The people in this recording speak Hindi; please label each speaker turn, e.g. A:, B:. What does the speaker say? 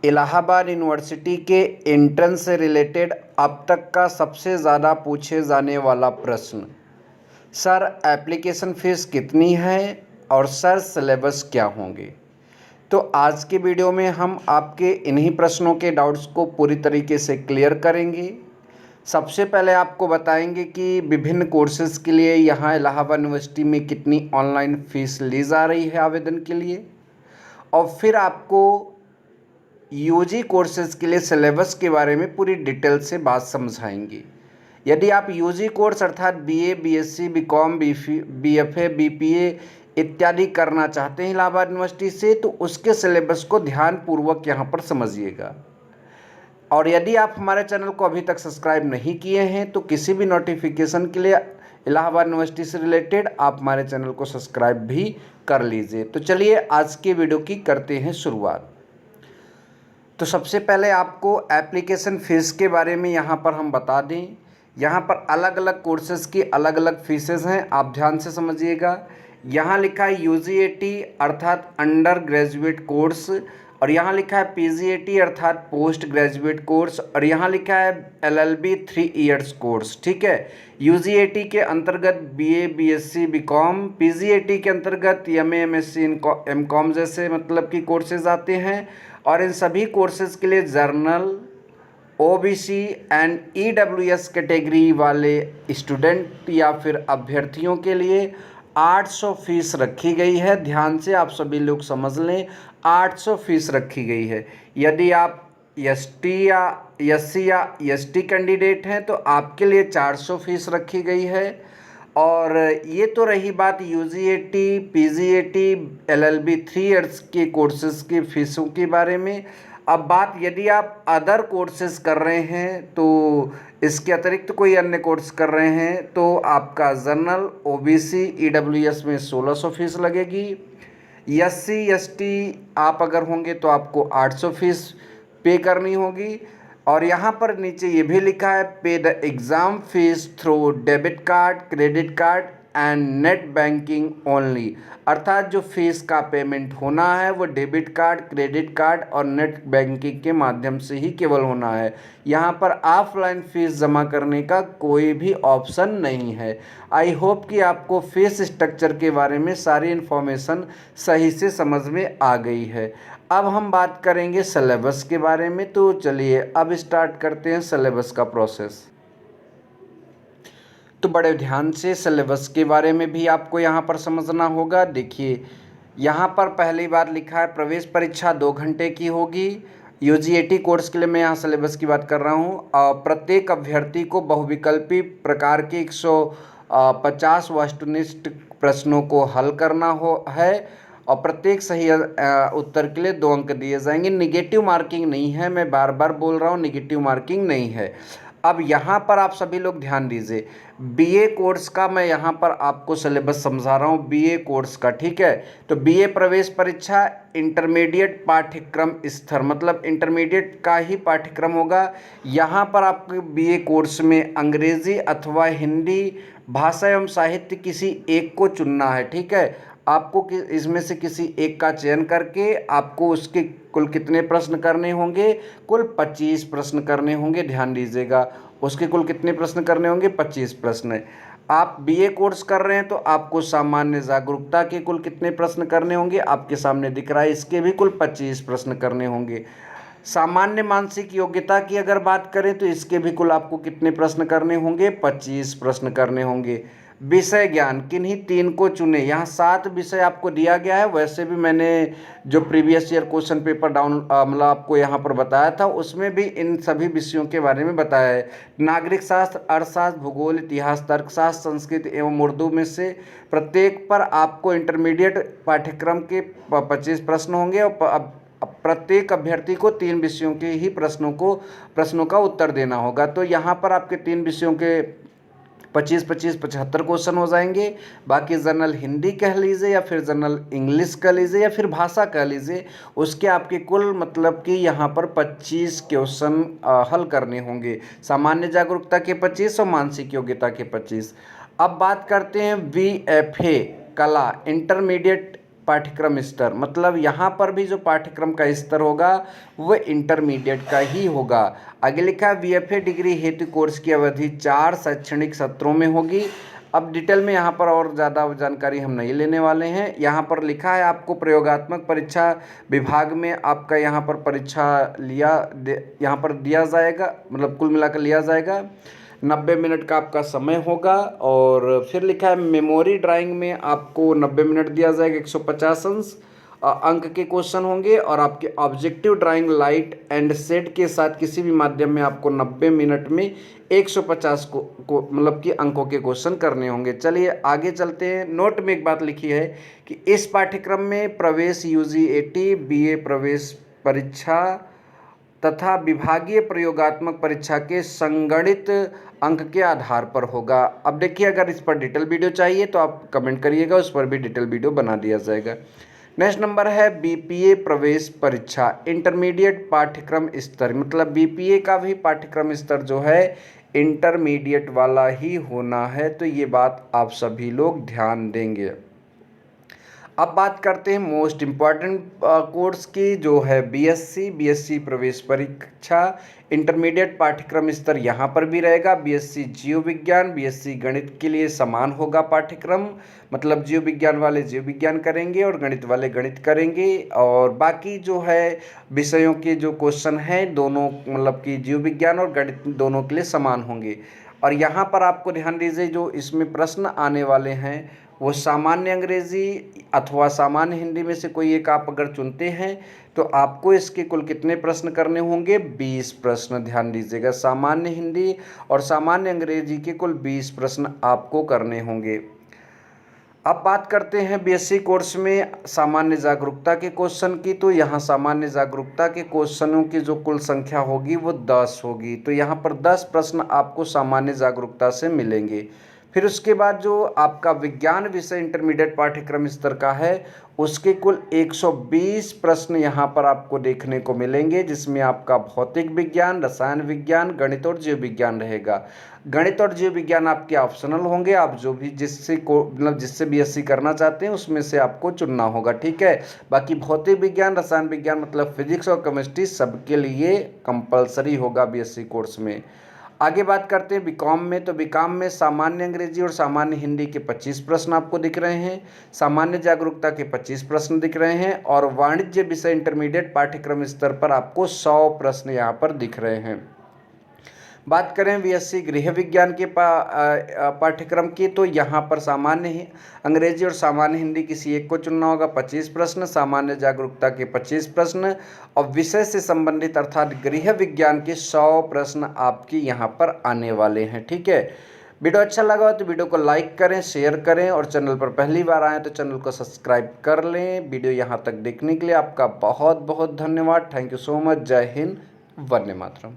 A: इलाहाबाद यूनिवर्सिटी के एंट्रेंस से रिलेटेड अब तक का सबसे ज़्यादा पूछे जाने वाला प्रश्न। सर एप्लीकेशन फ़ीस कितनी है और सर सिलेबस क्या होंगे। तो आज के वीडियो में हम आपके इन्हीं प्रश्नों के डाउट्स को पूरी तरीके से क्लियर करेंगे। सबसे पहले आपको बताएंगे कि विभिन्न कोर्सेज़ के लिए यहाँ इलाहाबाद यूनिवर्सिटी में कितनी ऑनलाइन फ़ीस ली जा रही है आवेदन के लिए, और फिर आपको यूजी कोर्सेज़ के लिए सिलेबस के बारे में पूरी डिटेल से बात समझाएंगे। यदि आप यूजी कोर्स अर्थात BA, BSc, BCom, BFA, BPA इत्यादि करना चाहते हैं इलाहाबाद यूनिवर्सिटी से, तो उसके सिलेबस को ध्यानपूर्वक यहाँ पर समझिएगा। और यदि आप हमारे चैनल को अभी तक सब्सक्राइब नहीं किए हैं तो किसी भी नोटिफिकेशन के लिए इलाहाबाद यूनिवर्सिटी से रिलेटेड आप हमारे चैनल को सब्सक्राइब भी कर लीजिए। तो चलिए आज के वीडियो की करते हैं शुरुआत। तो सबसे पहले आपको एप्लीकेशन फ़ीस के बारे में यहाँ पर हम बता दें। यहाँ पर अलग अलग कोर्सेज़ की अलग अलग फ़ीसेज़ हैं, आप ध्यान से समझिएगा। यहाँ लिखा है यूजीएटी अर्थात अंडर ग्रेजुएट कोर्स, और यहाँ लिखा है पीजीएटी अर्थात पोस्ट ग्रेजुएट कोर्स, और यहाँ लिखा है एलएलबी 3 इयर्स कोर्स। ठीक है, यूजीएटी के अंतर्गत बीए, बीएससी, बीकॉम, पीजीएटी के अंतर्गत एमए, एमएससी, एमकॉम जैसे मतलब कि कोर्सेज आते हैं। और इन सभी कोर्सेज़ के लिए journal, OBC and EWS category वाले स्टूडेंट या फिर अभ्यर्थियों के लिए 800 फीस रखी गई है। ध्यान से आप सभी लोग समझ लें, 800 फीस रखी गई है। यदि आप एसटी या एससी या एसटी कैंडिडेट हैं तो आपके लिए 400 फीस रखी गई है। और ये तो रही बात यूजीएटी, पीजीएटी, एलएलबी 3 इयर्स के कोर्सेज़ की फ़ीसों के बारे में। अब बात यदि आप अदर कोर्सेज़ कर रहे हैं तो इसके अतिरिक्त कोई अन्य कोर्स कर रहे हैं तो आपका जनरल, ओबीसी, ईडब्ल्यूएस में 1600 फीस लगेगी। एससी एसटी आप अगर होंगे तो आपको 800 फीस पे करनी होगी। और यहाँ पर नीचे ये भी लिखा है पे the exam fees through debit card, credit card and net banking only, अर्थात जो फीस का पेमेंट होना है वो डेबिट कार्ड, क्रेडिट कार्ड और नेट बैंकिंग के माध्यम से ही केवल होना है। यहाँ पर ऑफलाइन फ़ीस जमा करने का कोई भी ऑप्शन नहीं है। आई होप कि आपको फीस स्ट्रक्चर के बारे में सारी इन्फॉर्मेशन सही से समझ में आ गई है। अब हम बात करेंगे सिलेबस के बारे में। तो चलिए अब स्टार्ट करते हैं सिलेबस का प्रोसेस। तो बड़े ध्यान से सिलेबस के बारे में भी आपको यहाँ पर समझना होगा। देखिए यहाँ पर पहली बार लिखा है प्रवेश परीक्षा 2 घंटे की होगी। यूजीएटी कोर्स के लिए मैं यहाँ सिलेबस की बात कर रहा हूँ। प्रत्येक अभ्यर्थी को बहुविकल्पी प्रकार के 150 वस्तुनिष्ठ प्रश्नों को हल करना है और प्रत्येक सही उत्तर के लिए 2 अंक दिए जाएंगे। निगेटिव मार्किंग नहीं है, मैं बार बार बोल रहा हूँ, निगेटिव मार्किंग नहीं है। अब यहाँ पर आप सभी लोग ध्यान दीजिए, बीए कोर्स का मैं यहाँ पर आपको सिलेबस समझा रहा हूँ, बीए कोर्स का। ठीक है, तो बीए प्रवेश परीक्षा इंटरमीडिएट पाठ्यक्रम स्तर मतलब इंटरमीडिएट का ही पाठ्यक्रम होगा। यहाँ पर आपके बीए कोर्स में अंग्रेजी अथवा हिंदी भाषा एवं साहित्य किसी एक को चुनना है। ठीक है, आपको इसमें से किसी एक का चयन करके आपको उसके कुल कितने प्रश्न करने होंगे, कुल 25 प्रश्न करने होंगे। ध्यान दीजिएगा, उसके कुल कितने प्रश्न करने होंगे, 25 प्रश्न। आप बीए कोर्स कर रहे हैं तो आपको सामान्य जागरूकता के कुल कितने प्रश्न करने होंगे, आपके सामने दिख रहा है, इसके भी कुल 25 प्रश्न करने होंगे। सामान्य मानसिक योग्यता की अगर बात करें तो इसके भी कुल आपको कितने प्रश्न करने होंगे, 25 प्रश्न करने होंगे। विषय ज्ञान किन्हीं 3 को चुने, यहाँ 7 विषय आपको दिया गया है। वैसे भी मैंने जो प्रीवियस ईयर क्वेश्चन पेपर मतलब आपको यहाँ पर बताया था उसमें भी इन सभी विषयों के बारे में बताया है। नागरिक शास्त्र, अर्थशास्त्र, भूगोल, इतिहास, तर्कशास्त्र, संस्कृत एवं उर्दू में से प्रत्येक पर आपको इंटरमीडिएट पाठ्यक्रम के 25 प्रश्न होंगे और प्रत्येक अभ्यर्थी को 3 विषयों के ही प्रश्नों का उत्तर देना होगा। तो यहाँ पर आपके 3 विषयों के 25-25 75 क्वेश्चन हो जाएंगे। बाकी जनरल हिंदी कह लीजिए या फिर जनरल इंग्लिश कह लीजिए या फिर भाषा कह लीजिए, उसके आपके कुल मतलब कि यहाँ पर 25 क्वेश्चन हल करने होंगे। सामान्य जागरूकता के 25 और मानसिक योग्यता के 25। अब बात करते हैं वीएफए कला इंटरमीडिएट पाठ्यक्रम स्तर, मतलब यहाँ पर भी जो पाठ्यक्रम का स्तर होगा वो इंटरमीडिएट का ही होगा। आगे लिखा बीएफए डिग्री हेतु कोर्स की अवधि 4 शैक्षणिक सत्रों में होगी। अब डिटेल में यहाँ पर और ज़्यादा जानकारी हम नहीं लेने वाले हैं। यहाँ पर लिखा है आपको प्रयोगात्मक परीक्षा विभाग में आपका यहाँ पर परीक्षा यहाँ पर दिया जाएगा, मतलब कुल मिलाकर लिया जाएगा। 90 मिनट का आपका समय होगा। और फिर लिखा है मेमोरी ड्राइंग में आपको 90 मिनट दिया जाएगा, 150 अंक के क्वेश्चन होंगे। और आपके objective drawing light and shade के साथ किसी भी माध्यम में आपको 90 मिनट में 150 को मतलब कि अंकों के क्वेश्चन करने होंगे। चलिए आगे चलते हैं। नोट में एक बात लिखी है कि इस पाठ्यक्रम में प्रवेश यूजीएटी, बीए प्रवेश परीक्षा तथा विभागीय प्रयोगात्मक परीक्षा के संगणित अंक के आधार पर होगा। अब देखिए, अगर इस पर डिटेल वीडियो चाहिए तो आप कमेंट करिएगा, उस पर भी डिटेल वीडियो बना दिया जाएगा। नेक्स्ट नंबर है बीपीए प्रवेश परीक्षा इंटरमीडिएट पाठ्यक्रम स्तर, मतलब बीपीए का भी पाठ्यक्रम स्तर जो है इंटरमीडिएट वाला ही होना है, तो ये बात आप सभी लोग ध्यान देंगे। अब बात करते हैं मोस्ट इम्पॉर्टेंट कोर्स की, जो है बीएससी प्रवेश परीक्षा इंटरमीडिएट पाठ्यक्रम स्तर यहाँ पर भी रहेगा। बीएससी जीव विज्ञान, बीएससी गणित के लिए समान होगा पाठ्यक्रम, मतलब जीव विज्ञान वाले जीव विज्ञान करेंगे और गणित वाले गणित करेंगे। और बाकी जो है विषयों के जो क्वेश्चन हैं दोनों, मतलब कि जीव विज्ञान और गणित दोनों के लिए समान होंगे। और यहाँ पर आपको ध्यान दीजिए, जो इसमें प्रश्न आने वाले हैं वो सामान्य अंग्रेजी अथवा सामान्य हिंदी में से कोई एक आप अगर चुनते हैं तो आपको इसके कुल कितने प्रश्न करने होंगे? 20 प्रश्न। ध्यान दीजिएगा, सामान्य हिंदी और सामान्य अंग्रेजी के कुल 20 प्रश्न आपको करने होंगे। अब बात करते हैं बीएससी कोर्स में सामान्य जागरूकता के क्वेश्चन की, तो यहाँ सामान्य जागरूकता के क्वेश्चनों की जो कुल संख्या होगी वो 10 होगी। तो यहाँ पर 10 प्रश्न आपको सामान्य जागरूकता से मिलेंगे। फिर उसके बाद जो आपका विज्ञान विषय इंटरमीडिएट पाठ्यक्रम स्तर का है उसके कुल 120 प्रश्न यहाँ पर आपको देखने को मिलेंगे, जिसमें आपका भौतिक विज्ञान, रसायन विज्ञान, गणित और जीव विज्ञान रहेगा। गणित और जीव विज्ञान आपके ऑप्शनल होंगे, आप जो भी जिससे बीएससी करना चाहते हैं उसमें से आपको चुनना होगा, ठीक है। बाकी भौतिक विज्ञान, रसायन विज्ञान मतलब फिजिक्स और केमिस्ट्री सबके लिए कंपलसरी होगा बीएससी कोर्स में। आगे बात करते हैं बीकॉम में, तो बीकॉम में सामान्य अंग्रेजी और सामान्य हिंदी के 25 प्रश्न आपको दिख रहे हैं, सामान्य जागरूकता के 25 प्रश्न दिख रहे हैं और वाणिज्य विषय इंटरमीडिएट पाठ्यक्रम स्तर पर आपको 100 प्रश्न यहाँ पर दिख रहे हैं। बात करें बीएससी गृह विज्ञान के पाठ्यक्रम की, तो यहाँ पर सामान्य अंग्रेजी और सामान्य हिंदी किसी एक को चुनना होगा, 25 प्रश्न, सामान्य जागरूकता के 25 प्रश्न और विषय से संबंधित अर्थात गृह विज्ञान के 100 प्रश्न आपके यहाँ पर आने वाले हैं, ठीक है। वीडियो अच्छा लगा हो तो वीडियो को लाइक करें, शेयर करें और चैनल पर पहली बार आएँ तो चैनल को सब्सक्राइब कर लें। वीडियो यहाँ तक देखने के लिए आपका बहुत बहुत धन्यवाद। Thank you so much. जय हिंद, वंदे मातरम।